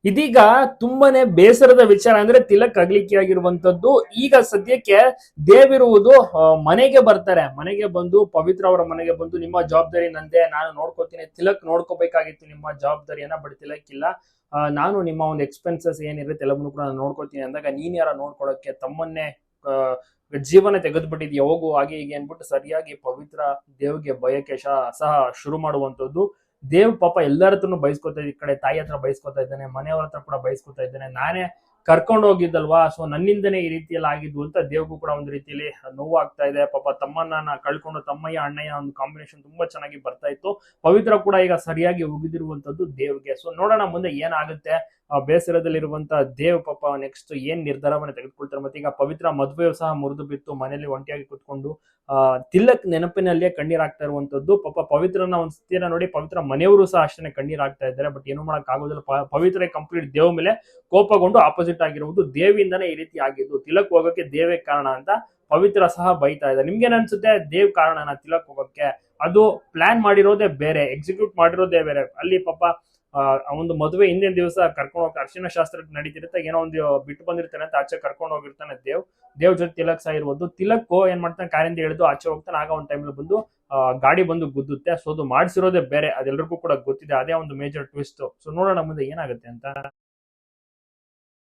ಇದೀಗ ತುಂಬಾನೇ ಬೇಸರದ ವಿಚಾರ ಅಂದ್ರೆ ತಿಲಕ್ ಅಗಲಿಕೆ ಆಗಿರುವಂತದ್ದು. ಈಗ ಸದ್ಯಕ್ಕೆ ದೇವಿರುವುದು ಮನೆಗೆ ಬರ್ತಾರೆ. ಮನೆಗೆ ಬಂದು ಪವಿತ್ರ ಅವರ ಮನೆಗೆ ಬಂದು ನಿಮ್ಮ ಜವಾಬ್ದಾರಿ ನಂದೆ, ನಾನು ನೋಡ್ಕೋತೀನಿ, ತಿಲಕ್ ನೋಡ್ಕೋಬೇಕಾಗಿತ್ತು ನಿಮ್ಮ ಜವಾಬ್ದಾರಿಯನ್ನ, ಬಟ್ ತಿಲಕ್ ಇಲ್ಲ, ನಾನು ನಿಮ್ಮ ಒಂದು ಎಕ್ಸ್ಪೆನ್ಸಸ್ ಏನಿರುತ್ತೆ ಎಲ್ಲವನ್ನೂ ಕೂಡ ನಾನು ನೋಡ್ಕೋತೀನಿ ಅಂದಾಗ ನೀನ್ ಯಾರ ನೋಡ್ಕೊಳಕ್ಕೆ, ತಮ್ಮನ್ನೇ ಜೀವನ ತೆಗೆದ್ಬಿಟ್ಟಿದ್ಯಾ, ಹೋಗು ಹಾಗೆ ಹೀಗೆ ಅನ್ಬಿಟ್ಟು ಸರಿಯಾಗಿ ಪವಿತ್ರ ದೇವ್ಗೆ ಭಯಕ್ಕೆ ಸಹ ಶುರು ಮಾಡುವಂತದ್ದು. ದೇವ್ ಪಾಪ ಎಲ್ಲರ ಹತ್ರನು ಬಯಸ್ಕೊತಾ ಈ ಕಡೆ ತಾಯಿ ಹತ್ರ ಬಯಸ್ಕೊತಾ ಇದ್ದಾನೆ, ಮನೆಯವ್ರ ಹತ್ರ ಕೂಡ ಬಯಸ್ಕೊತಾ ಇದ್ದಾನೆ, ನಾನೇ ಕರ್ಕೊಂಡು ಹೋಗಿದ್ದಲ್ವಾ, ಸೊ ನನ್ನಿಂದನೇ ಈ ರೀತಿಯಲ್ಲಿ ಆಗಿದ್ದು ಅಂತ ದೇವ್ಗೂ ಕೂಡ ಒಂದು ರೀತಿಯಲ್ಲಿ ನೋವು ಆಗ್ತಾ ಇದೆ. ಪಾಪ ತಮ್ಮನ್ನ ಕಳ್ಕೊಂಡು ತಮ್ಮಯ್ಯ ಅಣ್ಣಯ್ಯ ಒಂದು ಕಾಂಬಿನೇಷನ್ ತುಂಬಾ ಚೆನ್ನಾಗಿ ಬರ್ತಾ ಇತ್ತು. ಪವಿತ್ರ ಕೂಡ ಈಗ ಸರಿಯಾಗಿ ಉಗಿದಿರುವಂತದ್ದು ದೇವ್ಗೆ. ಸೊ ನೋಡೋಣ ಮುಂದೆ ಏನಾಗುತ್ತೆ. ಬೇಸರದಲ್ಲಿರುವಂತ ದೇವ್ ಪಾಪ ನೆಕ್ಸ್ಟ್ ಏನ್ ನಿರ್ಧಾರವನ್ನ ತೆಗೆದುಕೊಳ್ತಾರೆ. ಮತ್ತೆ ಈಗ ಪವಿತ್ರ ಮದುವೆಯು ಸಹ ಮುರಿದು ಬಿತ್ತು, ಮನೆಯಲ್ಲಿ ಒಂಟಿಯಾಗಿ ಕುತ್ಕೊಂಡು ತಿಲಕ್ ನೆನಪಿನಲ್ಲಿಯೇ ಕಣ್ಣೀರಾಗ್ತಾ ಇರುವಂತದ್ದು. ಪಾಪ ಪವಿತ್ರನ ಒಂದ್ ಸ್ಥಿತಿಯನ್ನ ನೋಡಿ ಪವಿತ್ರ ಮನೆಯವರು ಸಹ ಅಷ್ಟೇ ಕಣ್ಣೀರಾಗ್ತಾ ಇದ್ದಾರೆ. ಬಟ್ ಏನು ಮಾಡಕ್ ಆಗೋದಿಲ್ಲ, ಪವಿತ್ರ ಕಂಪ್ಲೀಟ್ ದೇವ್ ಮೇಲೆ ಕೋಪಗೊಂಡು ಆಪೋಸಿಟ್ ಆಗಿರುವುದು ದೇವಿಂದನೇ ಈ ರೀತಿ ಆಗಿದ್ದು. ತಿಲಕ್ ಹೋಗೋಕೆ ದೇವೇ ಕಾರಣ ಅಂತ ಪವಿತ್ರ ಸಹ ಬೈತಾ ಇದೆ. ನಿಮ್ಗೇನ್ ಅನ್ಸುತ್ತೆ? ದೇವ್ ಕಾರಣನ ತಿಲಕ್ ಹೋಗೋಕೆ? ಅದು ಪ್ಲಾನ್ ಮಾಡಿರೋದೇ ಬೇರೆ, ಎಕ್ಸಿಕ್ಯೂಟ್ ಮಾಡಿರೋದೇ ಬೇರೆ. ಅಲ್ಲಿ ಪಾಪ ಒಂದು ಮದುವೆ ಹಿಂದಿನ ದಿವಸ ಕರ್ಕೊಂಡು ಹೋಗಿ ಅರ್ಶಿನ ಶಾಸ್ತ್ರ ನಡೀತಿರುತ್ತೆ, ಏನೋ ಒಂದು ಬಿಟ್ಟು ಬಂದಿರ್ತಾನೆ ಅಂತ ಆಚೆ ಕರ್ಕೊಂಡು ಹೋಗಿರ್ತಾನೆ ದೇವ್ ಜೊತೆ ತಿಲಕ್ ಸಹ ಇರ್ಬೋದು. ತಿಲಕ್ ಏನ್ ಮಾಡ್ತಾನೆ, ಕಾರಿಂದ ಇಳಿದು ಆಚೆ ಹೋಗ್ತಾನೆ. ಆಗ ಒಂದು ಟೈಮಲ್ಲಿ ಬಂದು ಗಾಡಿ ಬಂದು ಗುದ್ದುತ್ತೆ. ಸೊ ಅದು ಮಾಡಿಸಿರೋದೇ ಬೇರೆ, ಅದೆಲ್ಲರಿಗೂ ಕೂಡ ಗೊತ್ತಿದೆ. ಅದೇ ಒಂದು ಮೇಜರ್ ಟ್ವಿಸ್ಟ್. ಸೊ ನೋಡೋಣ ಮುಂದೆ ಏನಾಗುತ್ತೆ ಅಂತ.